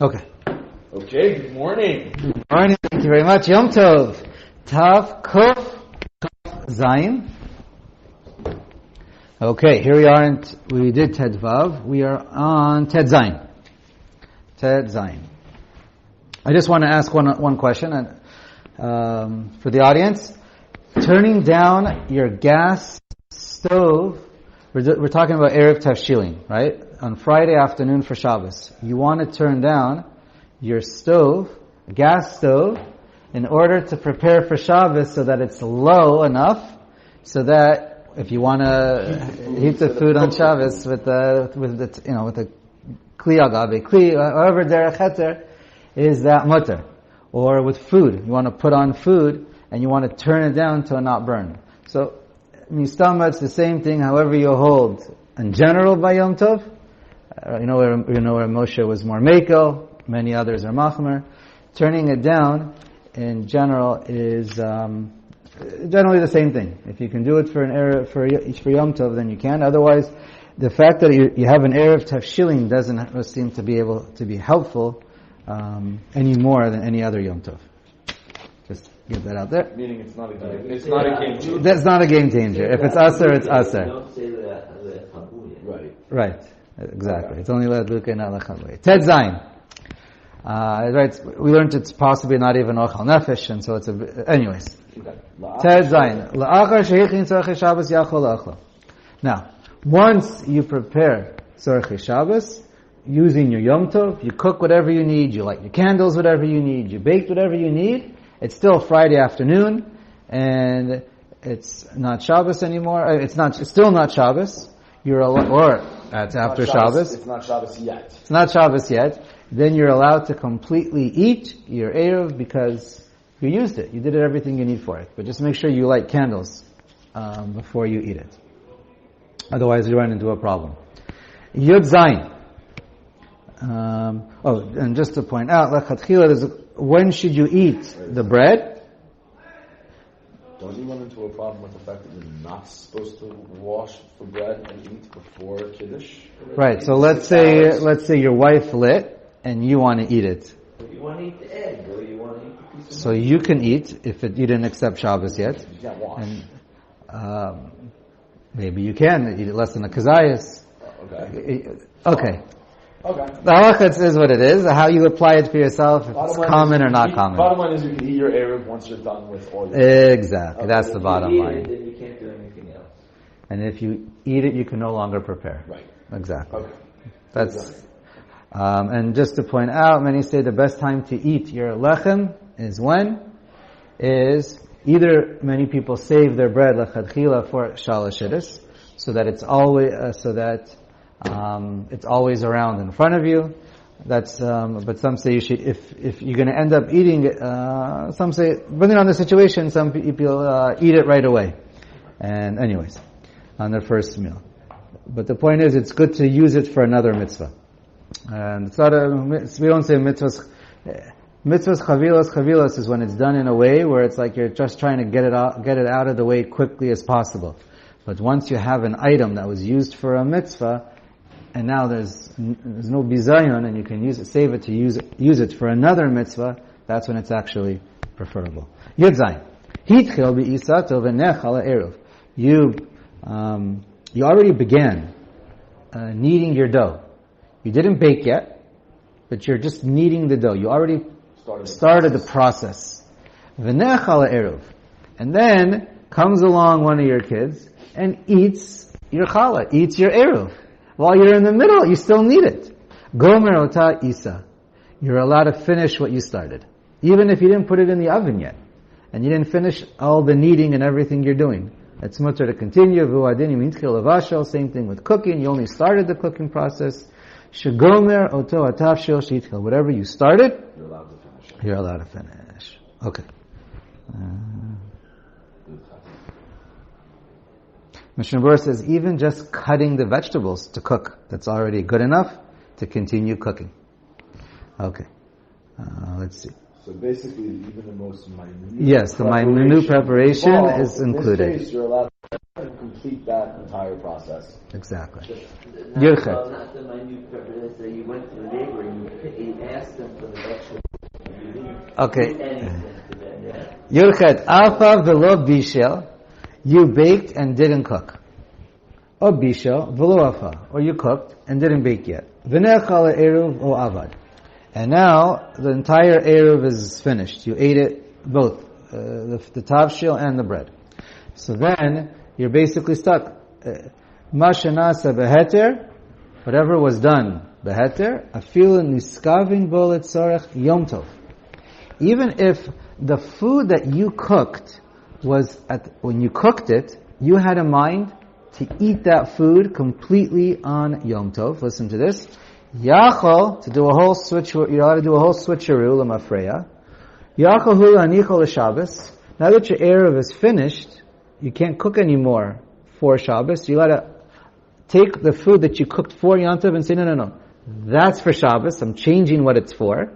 Okay. Okay, good morning. Good morning. Thank you very much. Yom Tov. Tav, Kuf, Zayin. Okay, here we are. We did Ted Vav. We are on Ted Zayin. Ted Zayin. I just want to ask one question for the audience. Turning down your gas stove. We're talking about Eruv Tavshilin, right? On Friday afternoon for Shabbos. You want to turn down your stove, gas stove, in order to prepare for Shabbos so that it's low enough so that if you want to heat the food on Shabbos with the kli agabe, however derech heter is that mutter. Or with food, you want to put on food and you want to turn it down to not burn. So, mistama, it's the same thing, however you hold in general by Yom Tov. You know where Moshe was more mekel, many others are machmer. Turning it down in general is generally the same thing. If you can do it for Yom Tov, then you can. Otherwise, the fact that you have an Eruv Tavshilin doesn't seem to be able to be helpful any more than any other Yom Tov. Just get that out there. Meaning it's not a game changer. That's not a game changer. If it's aser, it's aser. Don't say that. Right. Exactly. Okay. It's only le'adluka, not le'chavui. Ted Zayin. Right. We learned it's possibly not even ochal nefesh, and so it's anyways. Ted Zayin. La'achar shehichin tzorchei Shabbos yachol la'achlo. Now, once you prepare tzorchei Shabbos, using your Yom Tov, you cook whatever you need, you light your candles whatever you need, you bake whatever you need, it's still Friday afternoon, and it's not Shabbos anymore. It's still not Shabbos. That's after Shabbos. It's not Shabbos yet. It's not Shabbos yet. Then you're allowed to completely eat your Eruv because you used it. You did everything you need for it. But just make sure you light candles before you eat it. Otherwise you run into a problem. Yud Zayin. And just to point out, when should you eat the bread? Don't you run into a problem with the fact that you're not supposed to wash for bread and eat before Kiddush? Right. So let's say your wife lit and you want to eat it. But you want to eat the egg, or you want to eat the piece of So you can eat if you didn't accept Shabbos yet. You can't wash. And maybe you can eat it less than a kazayas. Okay. The halacha is what it is. How you apply it for yourself, if it's common or not common. Bottom line is you can eat your Eruv once you're done with all your Exactly. That's the bottom line. Then you can't do anything else. And if you eat it, you can no longer prepare. Right. Exactly. Okay. That's and just to point out, many say the best time to eat your lechem is either many people save their bread lechadchila for shalashidus, so that it's always it's always around in front of you. That's but some say you should, if you're going to end up eating it, some say, depending on the situation, some people eat it right away. And anyways, on their first meal. But the point is, it's good to use it for another mitzvah. And it's not we don't say mitzvahs. Mitzvahs chavilas is when it's done in a way where it's like you're just trying to get it out of the way quickly as possible. But once you have an item that was used for a mitzvah, and now there's no bizayon, and you can save it to use it for another mitzvah, that's when it's actually preferable. Yud Zayin. Hitchil bi'isato v'nechal eruv. You already began kneading your dough. You didn't bake yet, but you're just kneading the dough. You already started the process. V'nechal eruv. And then comes along one of your kids and eats your challah, eats your eruv. While you're in the middle, you still need it. Gomer ota isa. You're allowed to finish what you started. Even if you didn't put it in the oven yet. And you didn't finish all the kneading and everything you're doing. It's mutter to continue. Same thing with cooking. You only started the cooking process. Shegomer oto atavshil shitchil. Whatever you started, you're allowed to finish. Okay. Mishnah Berurah says even just cutting the vegetables to cook, that's already good enough to continue cooking. Okay. Let's see. So basically, even the most minute Yes, the minute preparation is included. In this case, you're allowed complete that entire process. Exactly. Not Yurchet. not the minute preparation. So you went to the neighbor and you asked them for the vegetables. You didn't Okay. do anything to them, yeah? Yurchet. Alpha velo bishel. You baked and didn't cook. Or bishel velo alpha. Or you cooked and didn't bake yet. V'nechal eruv o avad. And now the entire eruv is finished. You ate it both, the tavshil and the bread. So then you're basically stuck. Mashenasa beheter, whatever was done beheter, afilu niskavin bo letzorech Yom Tov. Even if the food that you cooked was when you cooked it, you had in mind to eat that food completely on Yom Tov. Listen to this. Yachol, to do a whole switch, you're allowed to do a whole switcheroo, l'mafreya. Yachol hu anichol l'Shabbos. Now that your Eruv is finished, you can't cook anymore for Shabbos. You're allowed to take the food that you cooked for Yom Tov and say, no. That's for Shabbos. I'm changing what it's for.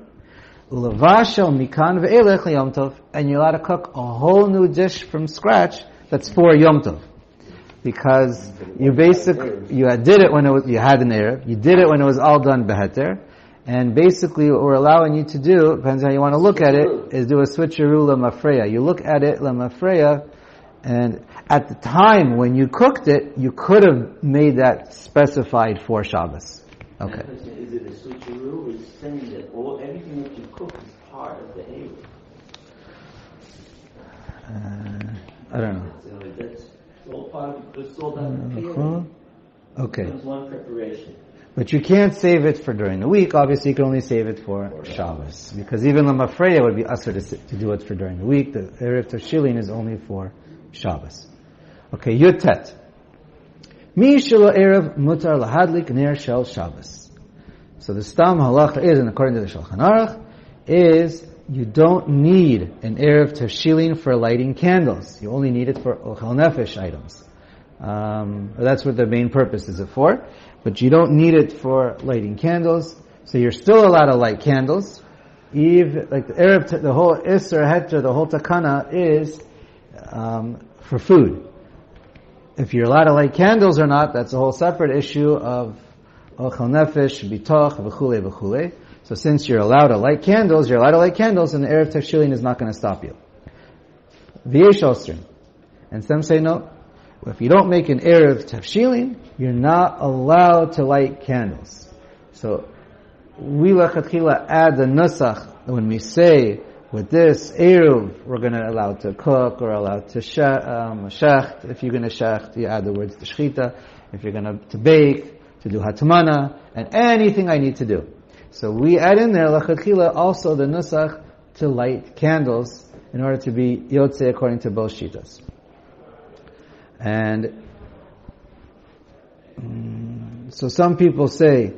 L'vashel mikan ve'elech Yom Tov. And you're allowed to cook a whole new dish from scratch that's for Yom Tov. Because you did it when you had an Eruv, you did it when it was all done beheter, and basically what we're allowing you to do, depends on how you want to look at it, is do a switcheroo lamafreya. You look at it lamafreya, and at the time when you cooked it, you could have made that specified for Shabbos. Okay. Is it a switcheroo? Or is it saying that everything that you cook is part of the Eruv? I don't know. That's all part of it's all done. Okay. It's one preparation. But you can't save it for during the week. Obviously, you can only save it for Shabbos. Because even Lamafreya would be usher to do it for during the week. The Eruv Tavshilin is only for Shabbos. Okay, Yutet. Mi shelo Erev mutar lahadlik ner shel Shabbos. So the stam halacha is, and according to the Shulchan Aruch, is you don't need an Eruv Tavshilin for lighting candles. You only need it for Ochel Nefesh items. That's what the main purpose is it for. But you don't need it for lighting candles. So you're still allowed to light candles. Like the Eruv, the whole Isser Heter, the whole Takana is for food. If you're allowed to light candles or not, that's a whole separate issue of Ochel Nefesh, Bitoch, v'chule, v'chule. So since you're allowed to light candles, and the Eruv Tavshilin is not going to stop you. V'yesh osrin. And some say no. If you don't make an Eruv Tavshilin, you're not allowed to light candles. So we lechatchila add the nusach when we say with this Eruv we're going to allow to cook or allowed to shecht. If you're going to shecht, you add the words to shchita. If you're going to bake, to do hatmana, and anything I need to do. So we add in there, lachatchila, also the nusach to light candles in order to be yotze according to both shitas. And so some people say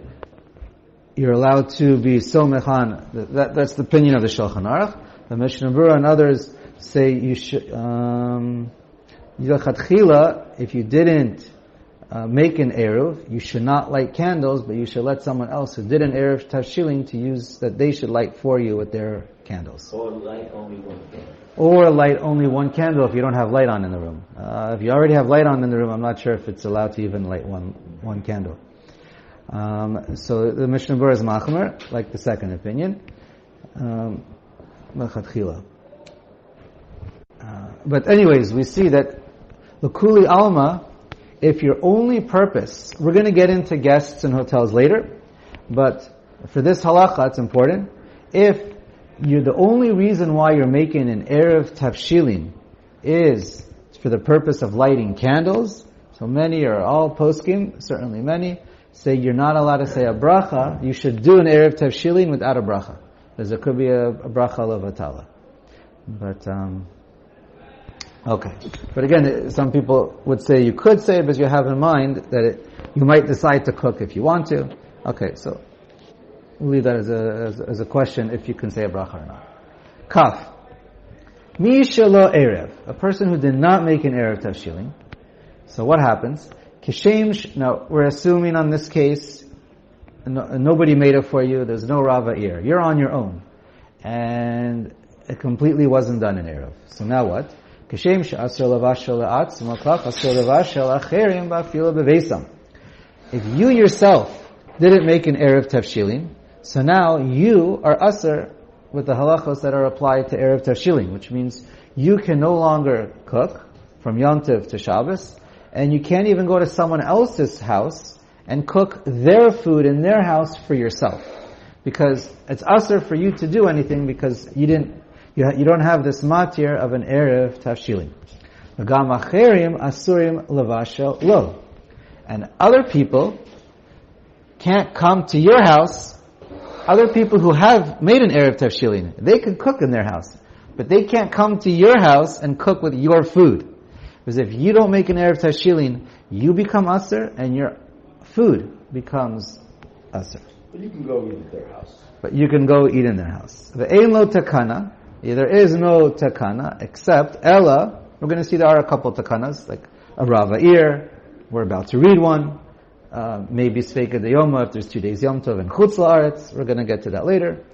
you're allowed to be somechan. That's the opinion of the Shulchan Aruch. The Mishnah Berurah and others say you should lachatchila, if you didn't make an Eruv, you should not light candles, but you should let someone else who did an Eruv Tavshilin to use that they should light for you with their candles. Or light only one candle. Or light only one candle if you don't have light on in the room. If you already have light on in the room, I'm not sure if it's allowed to even light one candle. So the Mishnah Berurah is machmer, like the second opinion. But anyways, we see that l'kuli alma, if your only purpose, we're going to get into guests and hotels later, but for this halacha, it's important. If you're the only reason why you're making an Eruv Tavshilin is for the purpose of lighting candles, so many or all poskim, certainly many, say you're not allowed to say a bracha, you should do an Eruv Tavshilin without a bracha. Because there could be a bracha levatala. But, okay. But again, some people would say you could say it, but you have in mind that you might decide to cook if you want to. Okay, so we'll leave that as a question if you can say a bracha or not. Kaf. Mi shelo erev. A person who did not make an Eruv Tavshilin. So what happens? Kishem. Now we're assuming on this case, nobody made it for you. There's no Rava Ir. You're on your own, and it completely wasn't done in Eruv. So now what? Kishem she'asur lavashel le'atzmo kach asur lavashel acherim ba'afilo beveisam. If you yourself didn't make an Eruv Tavshilin, so now you are asur with the halachos that are applied to Eruv Tavshilin, which means you can no longer cook from Yom Tov to Shabbos, and you can't even go to someone else's house and cook their food in their house for yourself. Because it's asur for you to do anything because you don't have this matir of an Eruv Tavshilin. V'gam acherim asurim lavashel lo. And other people can't come to your house. Other people who have made an Eruv Tavshilin, they can cook in their house. But they can't come to your house and cook with your food. Because if you don't make an Eruv Tavshilin, you become asur and your food becomes asur. But you can go eat at their house. But you can go eat in their house. Ve'ein lo takana. There is no takana except Ella. We're going to see there are a couple takanas, like a Rava'ir. We're about to read one. Maybe Sveika de Yoma if there's 2 days Yom Tov and Chutz La'aretz. We're going to get to that later.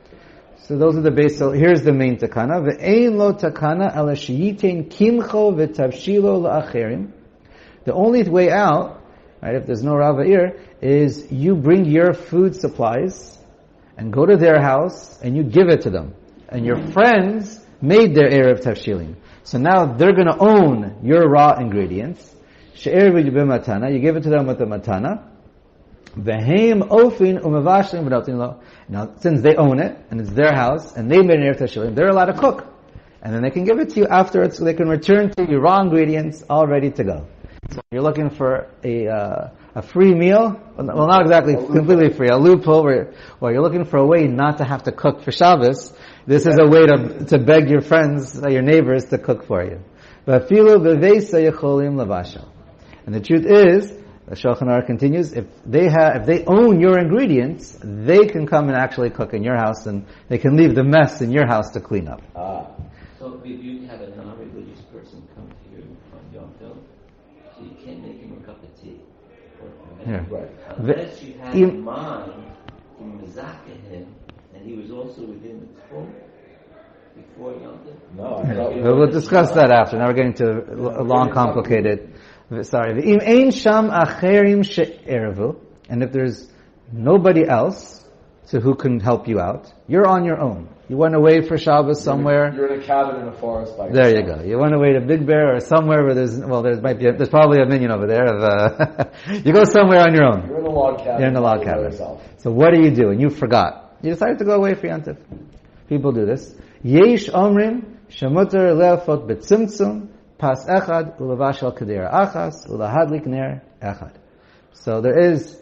So those are the base. So here's the main takana. Ve'ein lo takana ala sheyitain kimcho v'tavshilo la'acherim. The only way out, right, if there's no Rava'ir, is you bring your food supplies and go to their house and you give it to them. And your friends made their Eruv Tavshilin. So now they're going to own your raw ingredients. She'er b'matana, you give it to them with a matana. V'heim ofin umavashlim v'notin lo. Now, since they own it, and it's their house, and they made an Eruv Tavshilin, they're allowed to cook. And then they can give it to you afterwards, so they can return to you raw ingredients all ready to go. So if you're looking for a free meal, well, not exactly completely free, a loophole where you're looking for a way not to have to cook for Shabbos, this is a way to beg your friends, your neighbors, to cook for you. V'afilu b'veisa yecholim lavashel. And the truth is, the Shulchan Aruch continues, if they own your ingredients, they can come and actually cook in your house, and they can leave the mess in your house to clean up. So if you have a non-religious person come to you on Yom Tov, so you can't make him a cup of tea. Right. Unless you had in mind to mizakeh him, and he was also within the Torah before Yom Tov. No, we'll discuss that after. Now we're getting to a long, complicated. Sorry. V'im ein sham acherim she'ervu, and if there's nobody else who can help you out, you're on your own. You went away for Shabbos somewhere. You're in a cabin in a forest by There yourself. you go. You went away to Big Bear or somewhere where there's probably a minion over there. You go somewhere on your own. You're in a log cabin. You're in a log by cabin. yourself. So what do you do? And you forgot. You decided to go away for Yom Tov. People do this. Yesh omrim shemuter le'afot betzimtzum pas echad u'levashal kedera achas u'lahadlik ner echad. So there is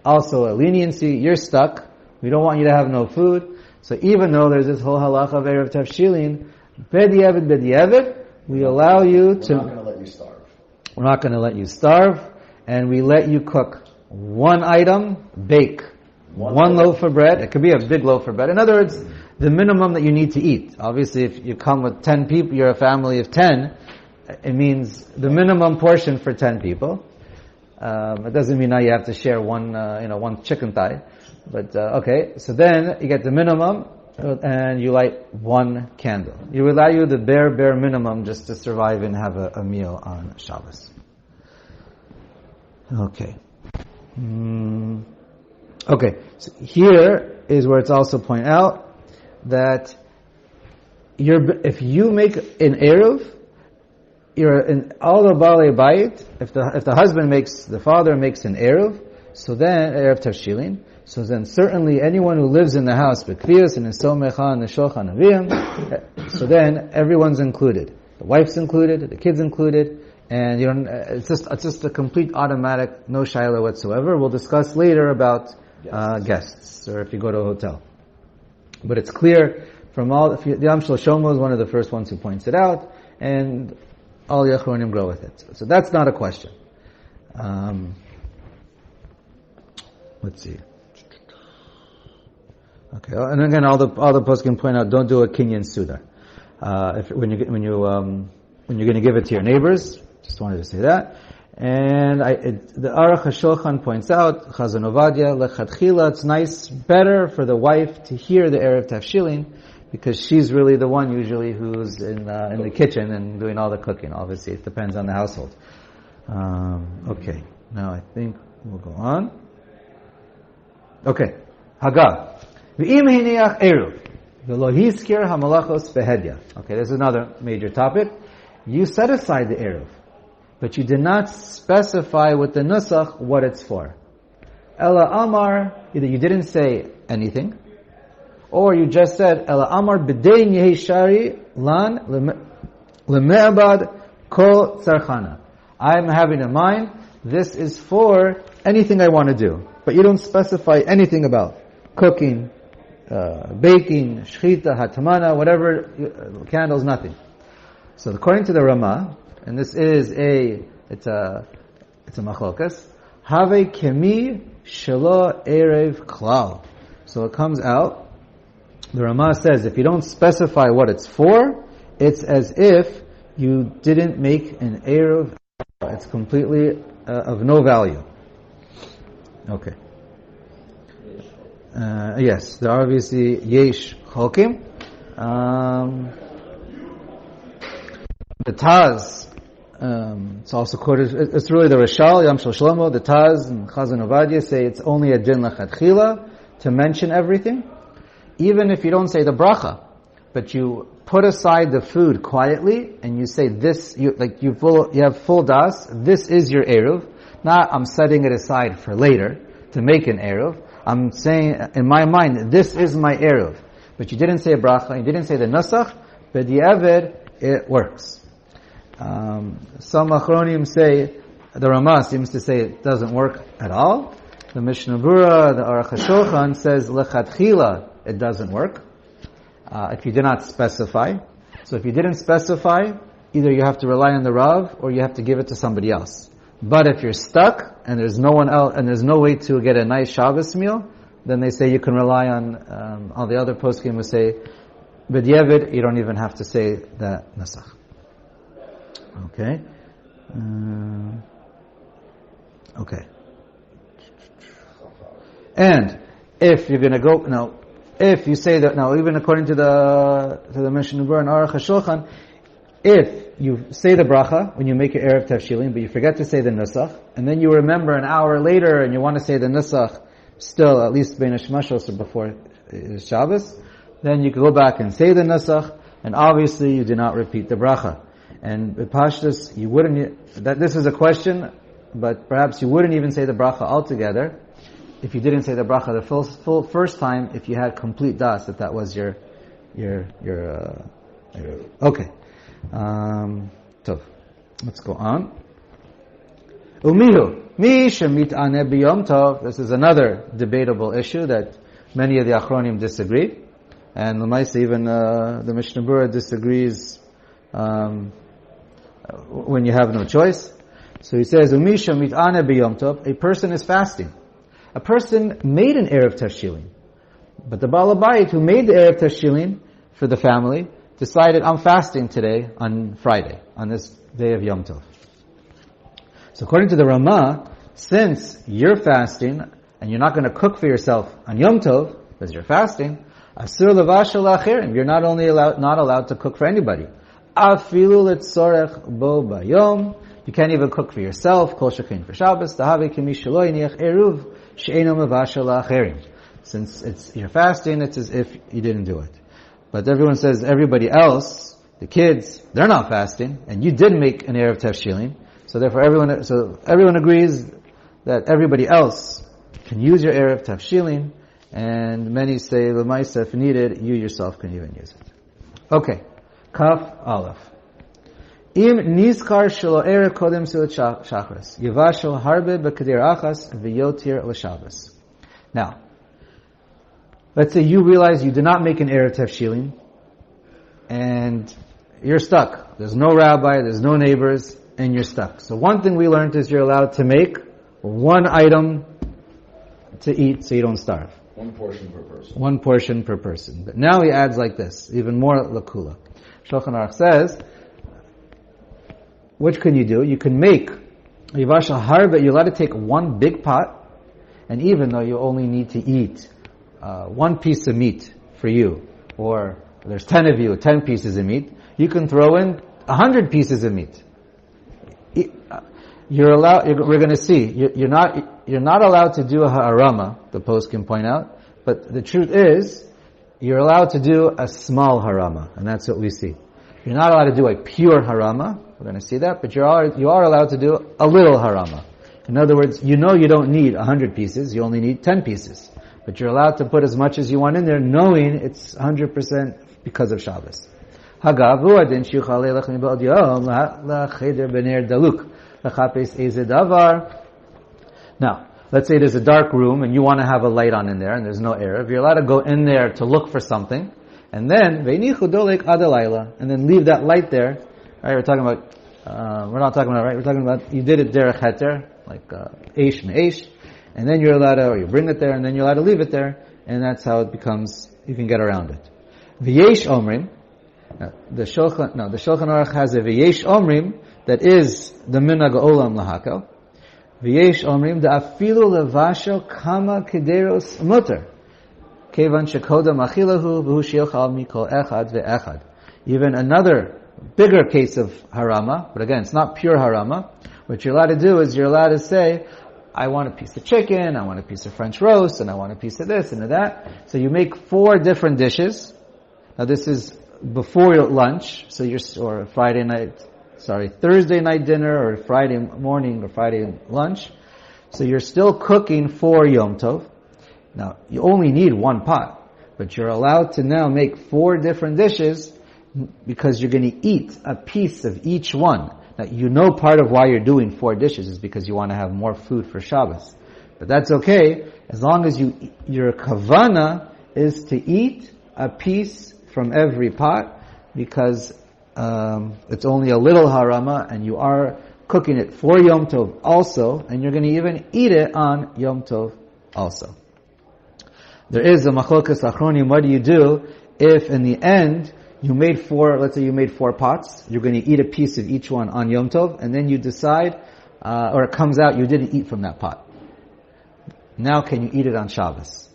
also a leniency. You're stuck. We don't want you to have no food. So even though there's this whole halacha of Eruv Tavshilin, b'di'evet, we allow you to... We're not going to let you starve. We're not going to let you starve, and we let you cook one item, bake one loaf of bread. It could be a big loaf of bread. In other words, the minimum that you need to eat. Obviously, if you come with 10 people, you're a family of 10, it means the minimum portion for 10 people. It doesn't mean now you have to share one chicken thigh. But, okay, so then you get the minimum, and you light one candle. You allow you the bare minimum just to survive and have a meal on Shabbos. Okay. Okay, so here is where it's also pointed out that if you make an Eruv, you're in all the Balei Bayit, if the father makes an Eruv, so then, Eruv Tavshilin, so then certainly anyone who lives in the house, B'kviyas and Somecha and Shulchan Aviyim, so then everyone's included. The wife's included, the kid's included, and it's just a complete automatic, no shaila whatsoever. We'll discuss later about guests, or if you go to a hotel. But it's clear from all, the Amshel Shomo is one of the first ones who points it out, and all the Achronim grow with it. So that's not a question. Let's see. Okay, and again, all the poskim point out, don't do a kinyan suda. When you're going to give it to your neighbors, just wanted to say that. And the Aruch Shulchan points out, Chazon Ovadia, lechatchila, it's better for the wife to hear the Eruv Tavshilin, because she's really the one usually who's in the kitchen and doing all the cooking. Obviously, it depends on the household. Okay, now I think we'll go on. Okay, Haga. V'im hiniach eruv v'lo hiskir hamalachos behedya. Okay, this is another major topic. You set aside the eruv, but you did not specify with the nusach what it's for. Ela amar, either you didn't say anything, or you just said Ela amar b'dein yehi shari lan leme'abad kol tzarchana. I'm having in mind this is for anything I want to do, but you don't specify anything about cooking, baking, shchita, hatamana, whatever, candles, nothing. So according to the Ramah, and this is it's a machlokas, have kemi shelo erev klal. So it comes out, the Ramah says, if you don't specify what it's for, it's as if you didn't make an erev. It's completely of no value. Okay. Yes, there are obviously yesh chokim. The Taz, it's also quoted, it's really the Rishal, Yam Shel Shlomo, the Taz, and Chazon Ovadia say it's only a din lechatchila to mention everything. Even if you don't say the bracha, but you put aside the food quietly, and you say this, you have full das, this is your eruv. Not, I'm setting it aside for later to make an eruv. I'm saying, in my mind, this is my eruv. But you didn't say a bracha, you didn't say the nusach, but the eved, it works. Some achronim say, the Ramah seems to say it doesn't work at all. The Mishnah Berurah, the Orach Chaim says, lechatchila, it doesn't work. If you did not specify. So if you didn't specify, either you have to rely on the Rav, or you have to give it to somebody else. But if you're stuck, and there's no one else, and there's no way to get a nice Shabbos meal, then they say you can rely on, all the other poskim would say, b'diavad, you don't even have to say that nasach. Okay. Okay. And if you're going to go now, if you say that now, even according to the Mishnah Berurah and Aruch Shulchan, if you say the bracha when you make your Eruv Tavshilin, but you forget to say the nusach, and then you remember an hour later and you want to say the nusach still at least bein hashmashos or before Shabbos, then you can go back and say the nusach, and obviously you do not repeat the bracha. And with Pashtus, you wouldn't, that this is a question, but perhaps you wouldn't even say the bracha altogether if you didn't say the bracha the full first time, if you had complete das, that was your okay. Tov. Let's go on. Umihu mi shemit ane b'Yom Tov. This is another debatable issue that many of the Achronim disagree, and L'maisa even the Mishnah Berurah disagrees when you have no choice. So he says, Umi shemit ane b'Yom Tov. A person is fasting. A person made an Eruv Tavshilin, but the Baal Habayit who made the Eruv Tavshilin for the family decided, I'm fasting today on Friday, on this day of Yom Tov. So according to the Ramah, since you're fasting, and you're not going to cook for yourself on Yom Tov, because you're fasting, asur levashel la'acherim, you're not allowed to cook for anybody. Afilu letzorech bo bayom, you can't even cook for yourself, kol shekein for Shabbos, tahavi kemi shelo yiniach eruv, she'eno mevashel la'acherim. Since you're fasting, it's as if you didn't do it. But everyone says everybody else, the kids, they're not fasting, and you did make an Eruv Tavshilin. So therefore everyone agrees that everybody else can use your Eruv Tavshilin, and many say, L'maisa, if needed, you yourself can even use it. Okay. Kaf Aleph. Im nizkar shelo erev kodem silat shachris, yivashel harbe b'kadir achas v'yotir l'Shabbos. Now, let's say you realize you did not make an Eruv Tavshilin, and you're stuck. There's no rabbi, there's no neighbors, and you're stuck. So one thing we learned is you're allowed to make one item to eat so you don't starve. One portion per person. One portion per person. But now he adds like this, even more lakula. Shulchan Aruch says, what can you do? You can make yivashal harbe, you're allowed to take one big pot, and even though you only need to eat one piece of meat for you, or there's 10 of you, 10 pieces of meat, you can throw in 100 pieces of meat. You're allowed, we're going to see, you're not allowed to do a harama, the post can point out, but the truth is, you're allowed to do a small harama, and that's what we see. You're not allowed to do a pure harama, we're going to see that, but you are allowed to do a little harama. In other words, you don't need 100 pieces, you only need 10 pieces. But you're allowed to put as much as you want in there, knowing it's 100% because of Shabbos. Now, let's say there's a dark room and you want to have a light on in there and there's no Eruv. You're allowed to go in there to look for something and then leave that light there. Right? We're talking about, we're not talking about, right? We're talking about, you did it derech heter, like, eish me'esh, and then you're allowed to, or you bring it there and then you're allowed to leave it there, and that's how it becomes, you can get around it. V'yesh omrim, the Shulchan Aruch has a v'yesh omrim, that is the minhag olam lahakel. V'yesh omrim da afilu levasho kama kederos muter. Kevan shekodam achilahu v'hu sheyochal mikol echad ve'echad. Even another bigger case of harama, but again, it's not pure harama. What you're allowed to do is you're allowed to say, I want a piece of chicken, I want a piece of French roast, and I want a piece of this and of that. So you make 4 different dishes. Now this is before your lunch, so or Thursday night dinner, or Friday morning, or Friday lunch. So you're still cooking for Yom Tov. Now, you only need 1 pot, but you're allowed to now make 4 different dishes because you're going to eat a piece of each one. Now, part of why you're doing 4 dishes is because you want to have more food for Shabbos. But that's okay, as long as your kavana is to eat a piece from every pot, because it's only a little harama, and you are cooking it for Yom Tov also, and you're going to even eat it on Yom Tov also. There is a machlokas achronim. What do you do if in the end you made 4, let's say you made 4 pots, you're going to eat a piece of each one on Yom Tov, and then you decide, or it comes out you didn't eat from that pot. Now can you eat it on Shabbos?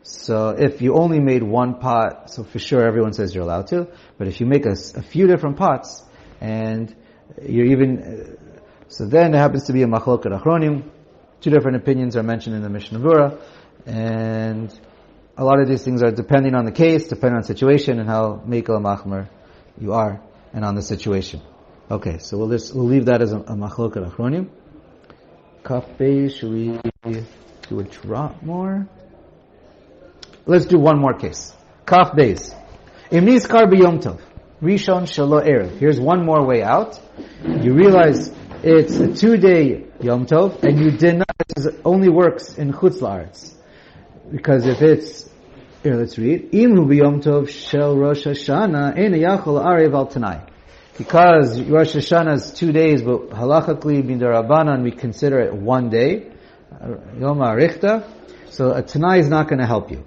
So if you only made 1 pot, so for sure everyone says you're allowed to, but if you make a few different pots, and you're even, so then there happens to be a machloket achronim, 2 different opinions are mentioned in the Mishnah Berurah, and a lot of these things are depending on the case, depending on the situation, and how meikal machmer you are, and on the situation. Okay, so we'll leave that as a machloket achronim. Kaf Beis, should we do a drop more? Let's do one more case. Kaf Beis. Im nizkar b'Yom Tov, Rishon shelo Erev. Here's one more way out. You realize it's a 2-day Yom Tov, and you did not, it only works in Chutz La'aretz. Because if it's, here let's read, Imhu b'Yom Tov shel Rosh Hashanah, ein yachol arev al Tanai. Because Rosh Hashanah is 2 days, but halachically, b'darabanan, we consider it 1 day, Yom HaRichta, so a Tanai is not going to help you.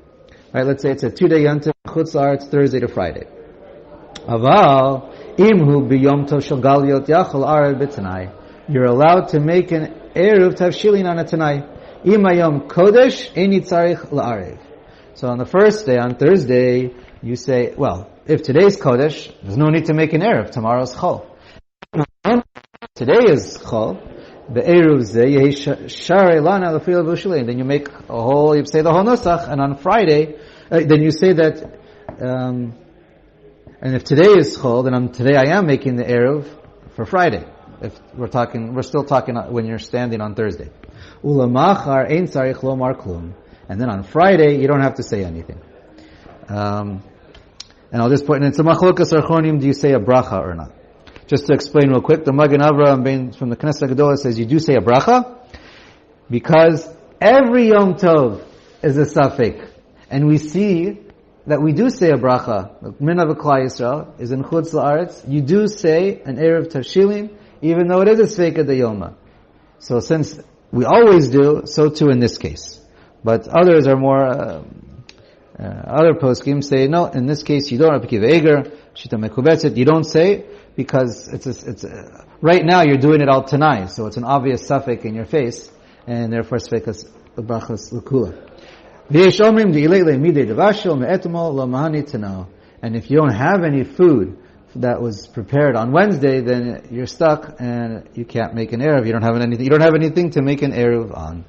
Right, let's say it's a 2-day Yom Tov, Chutz La'aretz, Thursday to Friday. Aval, imhu b'Yom Tov shel Galiot yachol arev b'Tanai. You're allowed to make an Eruv Tavshilin on a Tanai. Imayom Kodesh Eini Tzarich La'arev. So on the first day, on Thursday, you say, well, if today's Kodesh, there's no need to make an Eruv. Tomorrow's Chol. Today is Chol. The Eruv Zeh Yehi Sharei Lana L'Fil V'Ushlein. Then you make you say the whole Nusach, and on Friday, then you say that, and if today is Chol, then today I am making the Eruv for Friday. If we're still talking when you're standing on Thursday. Ulamachar ein tzarich lomar klum. And then on Friday, you don't have to say anything. And I'll just point, and it's a machlokas achronim, do you say a bracha or not? Just to explain real quick, the Magen Avraham from the Knesset HaGedolah says you do say a bracha, because every Yom Tov is a safek. And we see that we do say a bracha. Minhag Klal Yisrael is in Chutz La'aretz. You do say an Eruv Tavshilin, even though it is a Sveika Dayoma. So since we always do, so too in this case. But others are more, other poskim say, no, in this case you don't have to give Eger, Shita Mekubetzit, you don't say, because right now you're doing it all tonight, so it's an obvious suffix in your face, and therefore Sveikas Brachas L'Kula. V'yesh omrim di'ilei le'midei devashel me'etmol lo mahani tanao. And if you don't have any food that was prepared on Wednesday, then you're stuck and you can't make an Eruv. You don't have anything to make an Eruv on.